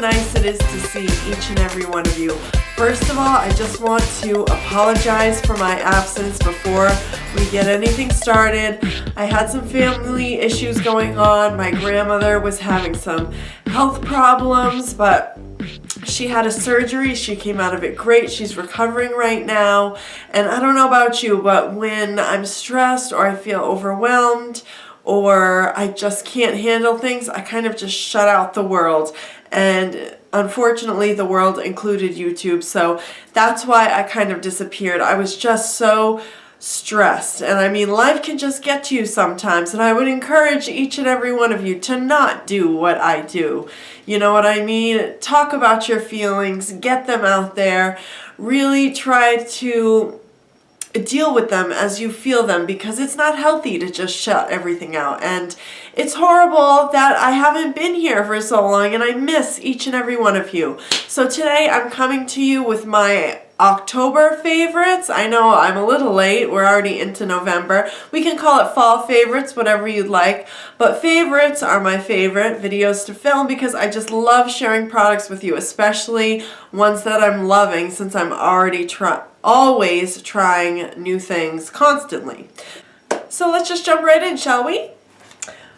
nice it is to see each and every one of you. First of all, I just want to apologize for my absence before we get anything started. I had some family issues going on. My grandmother was having some health problems, but she had a surgery. She came out of it great. She's recovering right now. And I don't know about you, but when I'm stressed or I feel overwhelmed or I just can't handle things, I kind of just shut out the world. And unfortunately, the world included YouTube. So that's why I kind of disappeared. I was just so stressed. And I mean, life can just get to you sometimes. And I would encourage each and every one of you to not do what I do. You know what I mean? Talk about your feelings, get them out there, really try to deal with them as you feel them, because it's not healthy to just shut everything out. And it's horrible that I haven't been here for so long and I miss each and every one of you. So today I'm coming to you with my October favorites. I know I'm a little late. We're already into November. We can call it fall favorites, whatever you'd like. But favorites are my favorite videos to film because I just love sharing products with you, especially ones that I'm loving, since I'm already always trying new things constantly. So let's just jump right in, shall we?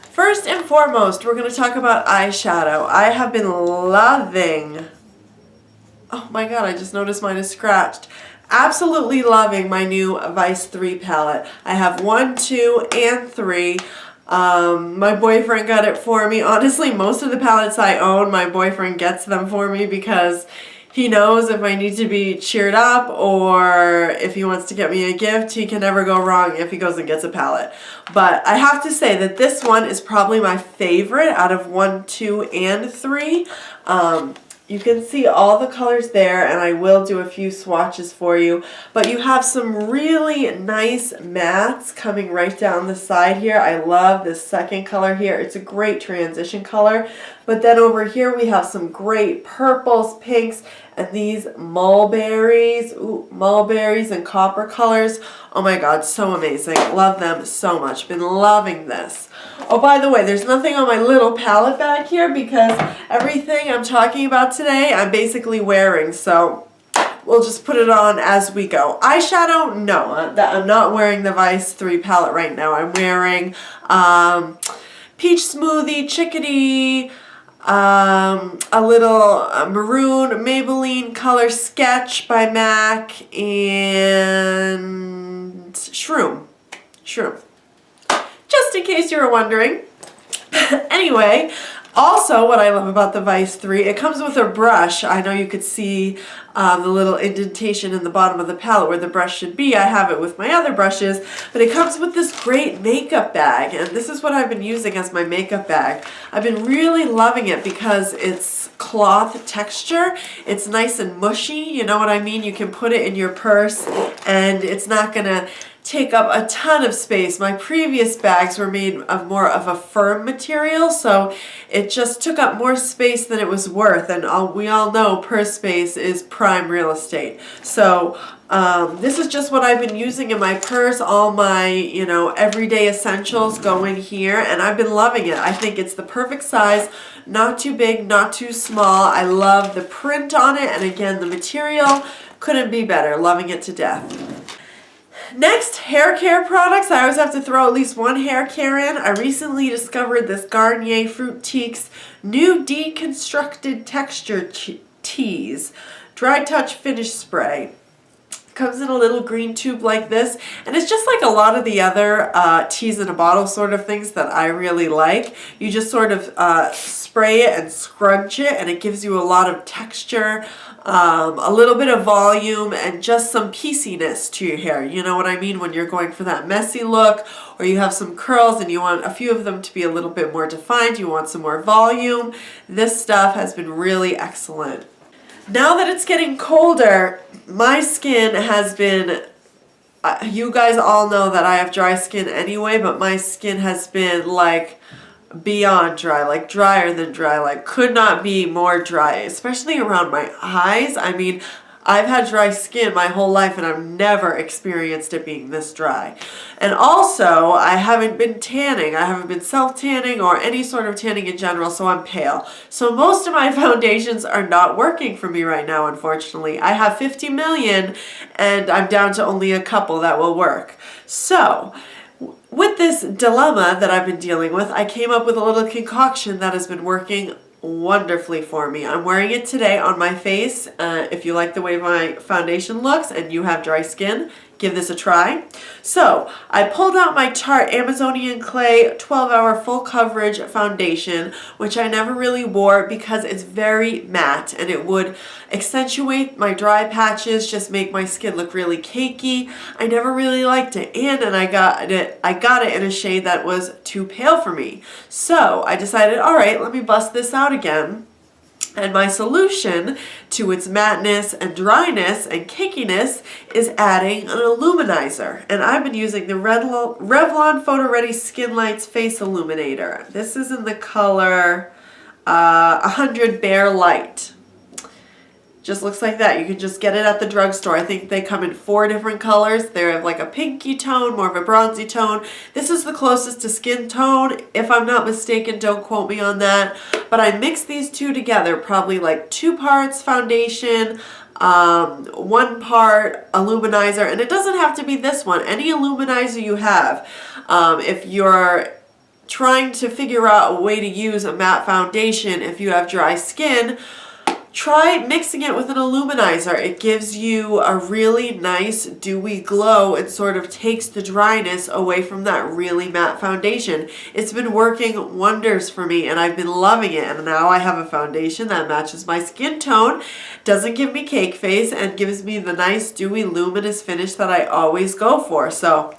First and foremost, we're going to talk about eyeshadow. I have been loving... Oh my god, I just noticed mine is scratched. Absolutely loving my new Vice 3 palette. I have 1, 2, and 3. My boyfriend got it for me. Honestly, most of the palettes I own, my boyfriend gets them for me because he knows if I need to be cheered up or if he wants to get me a gift, he can never go wrong if he goes and gets a palette. But I have to say that this one is probably my favorite out of 1, 2, and 3. You can see all the colors there, and I will do a few swatches for you. But you have some really nice mattes coming right down the side here. I love this second color here. It's a great transition color. But then over here we have some great purples, pinks, and these mulberries. Ooh, mulberries and copper colors. Oh my god, so amazing. Love them so much. Been loving this. Oh, by the way, there's nothing on my little palette back here because everything I'm talking about today I'm basically wearing, so we'll just put it on as we go. Eyeshadow, no, I'm not wearing the Vice 3 palette right now. I'm wearing Peach Smoothie, Chickadee, a little maroon Maybelline Color Sketch by MAC, and Shroom. Just in case you were wondering. Anyway, also what I love about the Vice 3, it comes with a brush. I know you could see the little indentation in the bottom of the palette where the brush should be. I have it with my other brushes, but it comes with this great makeup bag, and this is what I've been using as my makeup bag. I've been really loving it because it's cloth texture. It's nice and mushy, you know what I mean? You can put it in your purse and it's not gonna take up a ton of space. My previous bags were made of more of a firm material, so it just took up more space than it was worth, and we all know purse space is prime real estate. So this is just what I've been using in my purse. All my, you know, everyday essentials go in here, and I've been loving it. I think it's the perfect size, not too big, not too small. I love the print on it, and again, the material couldn't be better. Loving it to death. Next, hair care products. I always have to throw at least one hair care in. I recently discovered this Garnier Frutics new Deconstructed Texture Tease Dry Touch Finish Spray. Comes in a little green tube like this, and it's just like a lot of the other teas in a bottle sort of things that I really like. You just sort of spray it and scrunch it, and it gives you a lot of texture, a little bit of volume, and just some pieciness to your hair. You know what I mean? When you're going for that messy look, or you have some curls and you want a few of them to be a little bit more defined, you want some more volume, this stuff has been really excellent. Now that it's getting colder, my skin has been, you guys all know that I have dry skin anyway, but my skin has been like beyond dry, like drier than dry, like could not be more dry, especially around my eyes. I mean, I've had dry skin my whole life and I've never experienced it being this dry. And also, I haven't been tanning. I haven't been self-tanning or any sort of tanning in general, so I'm pale. So most of my foundations are not working for me right now, unfortunately. I have 50 million and I'm down to only a couple that will work. So, with this dilemma that I've been dealing with, I came up with a little concoction that has been working wonderfully for me. I'm wearing it today on my face. If you like the way my foundation looks and you have dry skin, give this a try. So I pulled out my Tarte Amazonian Clay 12-hour full coverage foundation, which I never really wore because it's very matte and it would accentuate my dry patches, just make my skin look really cakey. I never really liked it, and I got it in a shade that was too pale for me. So I decided, all right, let me bust this out again. And my solution to its matteness and dryness and cakiness is adding an illuminizer. And I've been using the Revlon Photoready Skin Lights Face Illuminator. This is in the color 100 Bare Light. Just looks like that. You can just get it at the drugstore. I think they come in 4 different colors. They have like a pinky tone, more of a bronzy tone. This is the closest to skin tone, if I'm not mistaken. Don't quote me on that. But I mixed these two together, probably like 2 parts foundation, 1 part illuminizer. And it doesn't have to be this one. Any illuminizer you have. If you're trying to figure out a way to use a matte foundation if you have dry skin, try mixing it with an illuminizer. It gives you a really nice dewy glow and sort of takes the dryness away from that really matte foundation. It's been working wonders for me and I've been loving it, and now I have a foundation that matches my skin tone, doesn't give me cake face, and gives me the nice dewy luminous finish that I always go for. So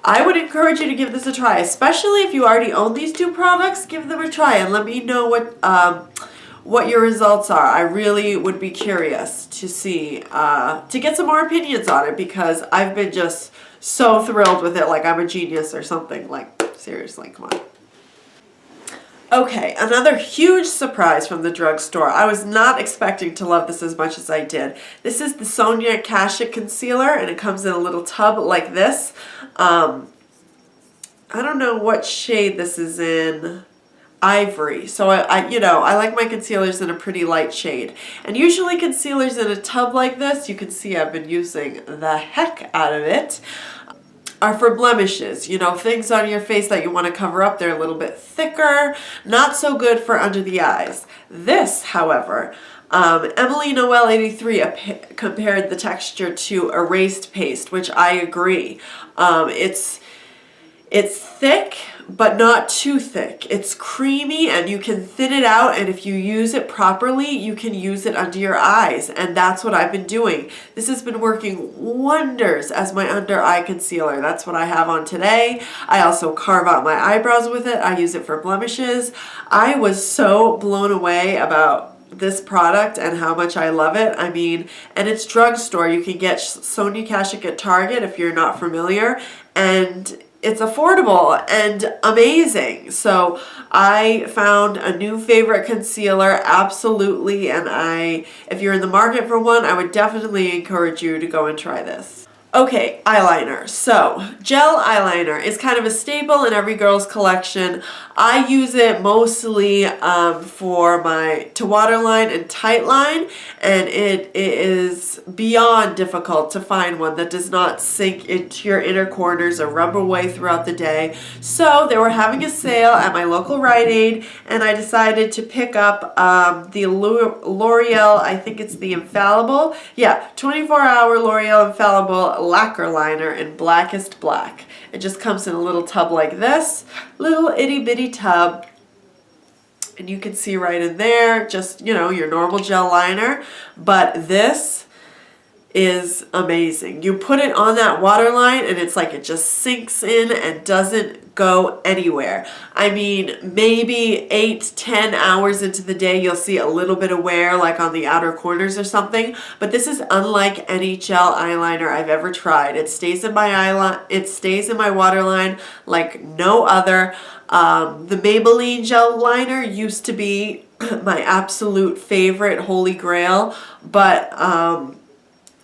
I would encourage you to give this a try, especially if you already own these 2 products. Give them a try and let me know what your results are. I really would be curious to see, to get some more opinions on it, because I've been just so thrilled with it, like I'm a genius or something. Like, seriously, come on. Okay, another huge surprise from the drugstore. I was not expecting to love this as much as I did. This is the Sonia Kashuk concealer, and it comes in a little tub like this. I don't know what shade this is in. Ivory. So I like my concealers in a pretty light shade. And usually concealers in a tub like this, you can see I've been using the heck out of it, are for blemishes. You know, things on your face that you want to cover up. They're a little bit thicker, not so good for under the eyes. This, however, Emily Noel 83 compared the texture to erased paste, which I agree. It's thick, but not too thick. It's creamy and you can thin it out, and if you use it properly, you can use it under your eyes, and that's what I've been doing. This has been working wonders as my under eye concealer. That's what I have on today. I also carve out my eyebrows with it. I use it for blemishes. I was so blown away about this product and how much I love it. I mean, and it's drugstore. You can get Sonia Kashuk at Target if you're not familiar, and it's affordable and amazing. So I found a new favorite concealer, absolutely, and if you're in the market for one, I would definitely encourage you to go and try this. Okay, eyeliner. So, gel eyeliner is kind of a staple in every girl's collection. I use it mostly for to waterline and tightline, and it is beyond difficult to find one that does not sink into your inner corners or rub away throughout the day. So, they were having a sale at my local Rite Aid, and I decided to pick up the L'Oreal, I think it's the Infallible. Yeah, 24-hour L'Oreal Infallible Laquer liner in Blackest black. It just comes in a little tub like this, little itty bitty tub, and you can see right in there just, you know, your normal gel liner, but this is amazing. You put it on that waterline and it's like it just sinks in and doesn't go anywhere. I mean, maybe 8-10 hours into the day you'll see a little bit of wear like on the outer corners or something, but this is unlike any gel eyeliner I've ever tried. It stays in my waterline like no other. The Maybelline gel liner used to be my absolute favorite holy grail, but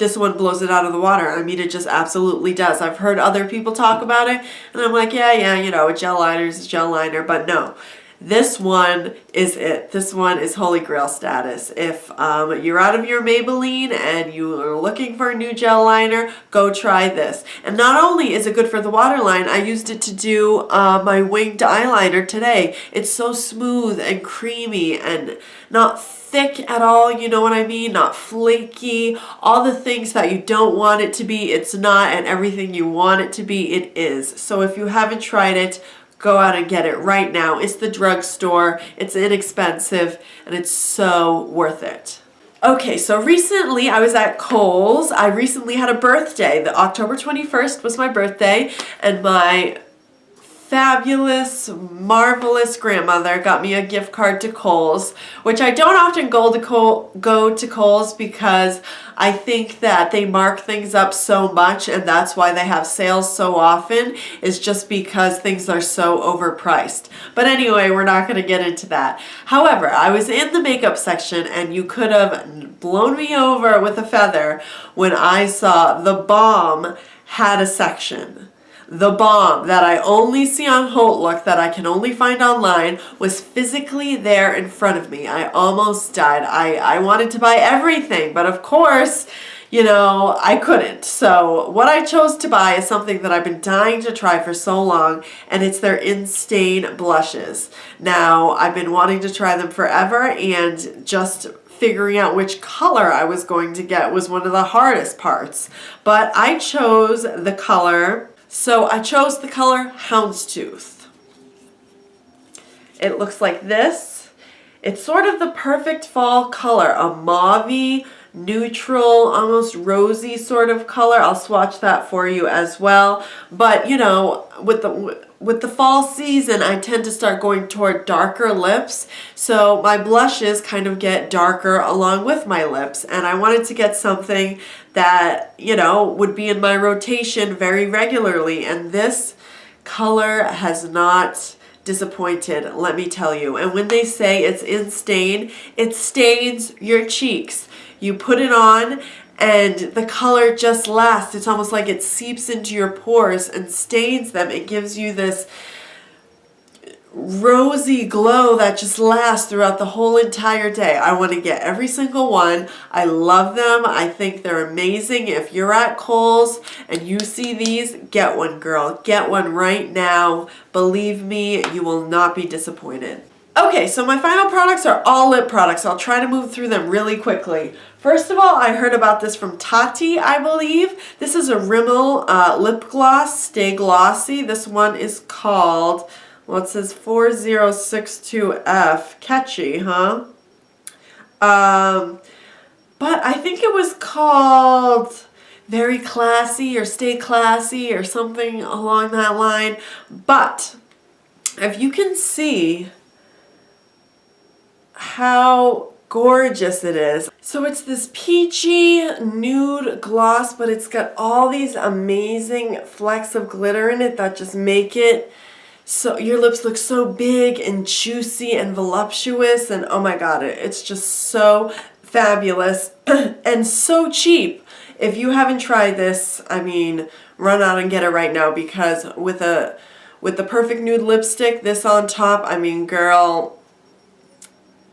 this one blows it out of the water. I mean, it just absolutely does. I've heard other people talk about it, and I'm like, yeah, you know, a gel liner is a gel liner, but no. This one is it. This one is holy grail status. If you're out of your Maybelline and you are looking for a new gel liner, go try this. And not only is it good for the waterline, I used it to do my winged eyeliner today. It's so smooth and creamy and not thick at all, you know what I mean? Not flaky. All the things that you don't want it to be, it's not, and everything you want it to be, it is. So if you haven't tried it, go out and get it right now. It's the drugstore, it's inexpensive, and it's so worth it. Okay, so recently I was at Kohl's. I recently had a birthday. The October 21st was my birthday, and my fabulous, marvelous grandmother got me a gift card to Kohl's, which I don't often go to Kohl's because I think that they mark things up so much, and that's why they have sales so often, is just because things are so overpriced. But anyway, we're not going to get into that. However, I was in the makeup section, and you could have blown me over with a feather when I saw the Balm had a section. The Balm that I only see on Look, that I can only find online, was physically there in front of me. I almost died. I wanted to buy everything, but of course, you know, I couldn't. So what I chose to buy is something that I've been dying to try for so long, and it's their Instain blushes. Now, I've been wanting to try them forever, and just figuring out which color I was going to get was one of the hardest parts. But I chose the color... So I chose the color Houndstooth. It looks like this. It's sort of the perfect fall color, a mauve-y, neutral, almost rosy sort of color. I'll swatch that for you as well. But you know, with the fall season, I tend to start going toward darker lips. So my blushes kind of get darker along with my lips. And I wanted to get something that, you know, would be in my rotation very regularly. And this color has not disappointed, let me tell you. And when they say it's Instain, it stains your cheeks. You put it on and the color just lasts. It's almost like it seeps into your pores and stains them. It gives you this rosy glow that just lasts throughout the whole entire day. I want to get every single one. I love them. I think they're amazing. If you're at Kohl's and you see these, get one, girl. Get one right now. Believe me, you will not be disappointed. Okay, so my final products are all lip products. I'll try to move through them really quickly. First of all, I heard about this from Tati, I believe. This is a Rimmel lip gloss, Stay Glossy. This one is called, well, it says 4062F. Catchy, huh? But I think it was called Very Classy or Stay Classy or something along that line. But if you can see how gorgeous it is. So it's this peachy nude gloss, but it's got all these amazing flecks of glitter in it that just make it so your lips look so big and juicy and voluptuous, and oh my god, it's just so fabulous and so cheap. If you haven't tried this, I mean, run out and get it right now, because with the perfect nude lipstick, this on top, I mean, girl,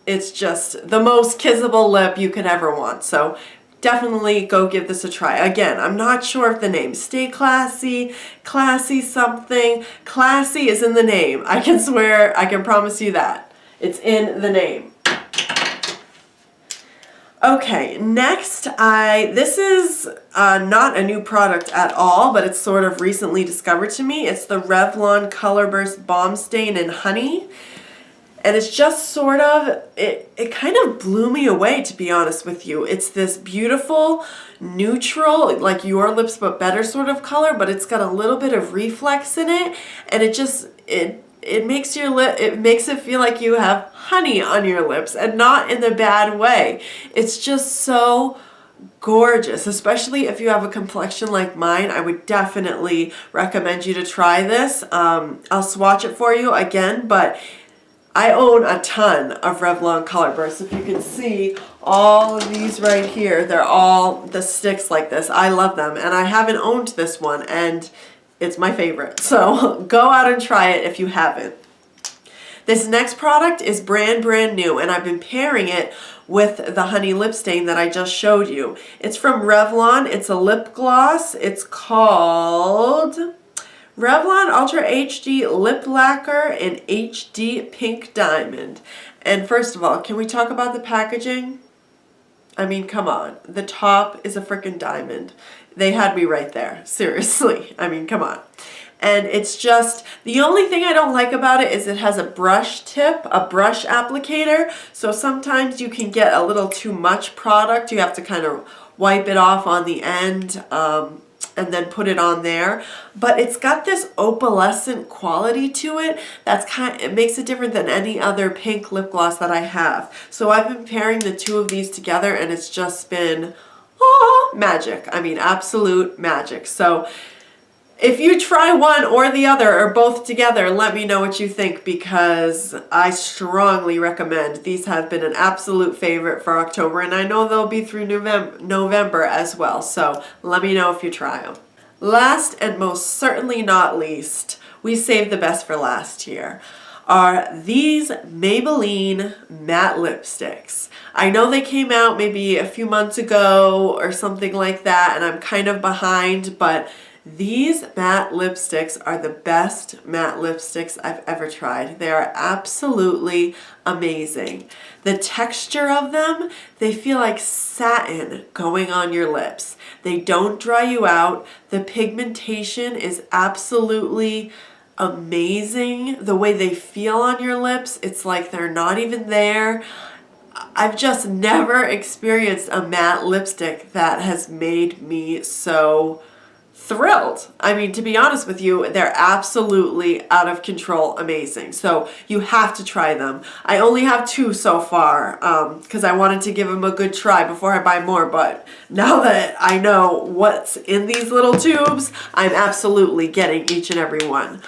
it's just the most kissable lip you could ever want. So definitely go give this a try. Again, I'm not sure if the name Stay Classy, Classy something. Classy is in the name. I can swear, I can promise you that. It's in the name. Okay, next, this is not a new product at all, but it's sort of recently discovered to me. It's the Revlon Colorburst Balm Stain in Honey. And it's just sort of, it kind of blew me away, to be honest with you. It's this beautiful, neutral, like your lips but better sort of color, but it's got a little bit of reflex in it, and it just, it makes your it makes it feel like you have honey on your lips, and not in the bad way. It's just so gorgeous, especially if you have a complexion like mine. I would definitely recommend you to try this. I'll swatch it for you again, but I own a ton of Revlon Colorburst. If you can see, all of these right here, they're all the sticks like this. I love them, and I haven't owned this one, and it's my favorite. So go out and try it if you haven't. This next product is brand new, and I've been pairing it with the honey lip stain that I just showed you. It's from Revlon. It's a lip gloss. It's called Revlon Ultra HD Lip Lacquer in HD Pink Diamond. And first of all, can we talk about the packaging? I mean, come on. The top is a freaking diamond. They had me right there. Seriously. I mean, come on. And it's just, the only thing I don't like about it is it has a brush tip, a brush applicator. So sometimes you can get a little too much product. You have to kind of wipe it off on the end and then put it on there. But it's got this opalescent quality to it that's it makes it different than any other pink lip gloss that I have. So I've been pairing the two of these together, and it's just been, oh, magic. I mean, absolute magic. So if you try one or the other or both together, let me know what you think, because I strongly recommend. These have been an absolute favorite for October, and I know they'll be through November as well. So let me know if you try them. Last and most certainly not least, we saved the best for last here, are these Maybelline matte lipsticks. I know they came out maybe a few months ago or something like that, and I'm kind of behind, but these matte lipsticks are the best matte lipsticks I've ever tried. They are absolutely amazing. The texture of them, they feel like satin going on your lips. They don't dry you out. The pigmentation is absolutely amazing. The way they feel on your lips, it's like they're not even there. I've just never experienced a matte lipstick that has made me so thrilled. I mean, to be honest with you, they're absolutely out of control amazing. So you have to try them. I only have two so far because I wanted to give them a good try before I buy more. But now that I know what's in these little tubes, I'm absolutely getting each and every one.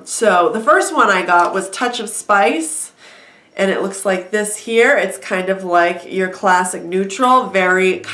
So the first one I got was Touch of Spice. And it looks like this here. It's kind of like your classic neutral, very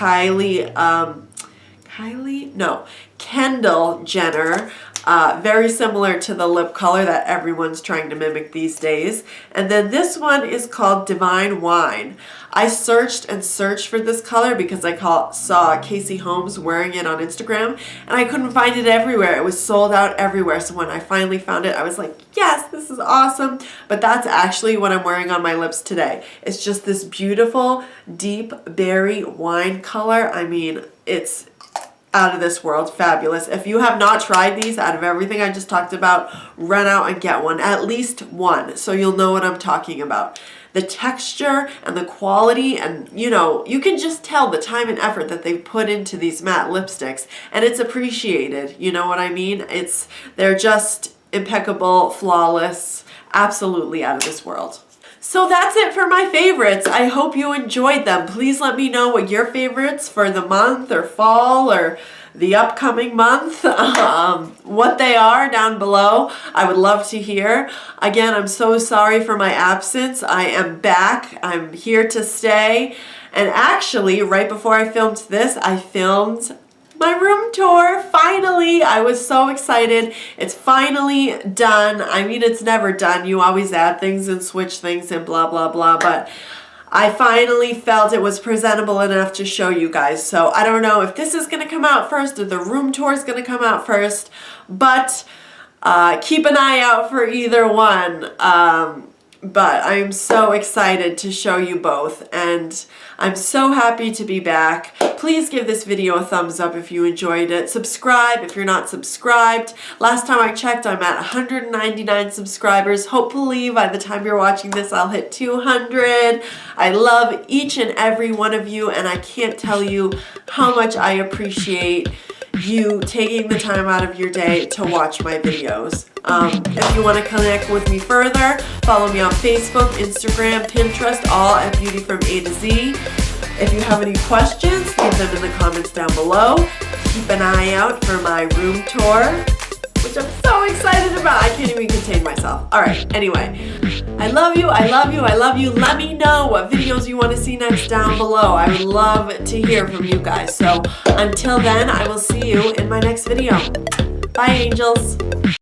Kendall Jenner, very similar to the lip color that everyone's trying to mimic these days. And then this one is called Divine Wine. I searched and searched for this color because I saw Casey Holmes wearing it on Instagram, and I couldn't find it everywhere. It was sold out everywhere. So when I finally found it, I was like, yes, this is awesome. But that's actually what I'm wearing on my lips today. It's just this beautiful, deep berry wine color. I mean, it's out of this world, fabulous. If you have not tried these, out of everything I just talked about, run out and get one, at least one, so you'll know what I'm talking about. The texture and the quality, and you know, you can just tell the time and effort that they've put into these matte lipsticks, and it's appreciated, you know what I mean? They're just impeccable, flawless, absolutely out of this world. So that's it for my favorites. I hope you enjoyed them. Please let me know what your favorites for the month or fall or the upcoming month, what they are down below. I would love to hear. Again, I'm so sorry for my absence. I am back. I'm here to stay. And actually, right before I filmed this, I filmed my room tour. Finally, I was so excited. It's finally done. I mean, it's never done. You always add things and switch things and blah, blah, blah. But I finally felt it was presentable enough to show you guys. So I don't know if this is going to come out first or the room tour is going to come out first. But keep an eye out for either one. But I'm so excited to show you both, and I'm so happy to be back. Please give this video a thumbs up if you enjoyed it. Subscribe if you're not subscribed. Last time I checked, I'm at 199 subscribers. Hopefully by the time you're watching this, I'll hit 200. I love each and every one of you, and I can't tell you how much I appreciate you taking the time out of your day to watch my videos. If you want to connect with me further, follow me on Facebook, Instagram, Pinterest, all at Beauty from A to Z. If you have any questions, leave them in the comments down below. Keep an eye out for my room tour, which I'm so excited about. I can't even contain myself. All right, anyway. I love you, I love you, I love you. Let me know what videos you want to see next down below. I would love to hear from you guys. So until then, I will see you in my next video. Bye, angels.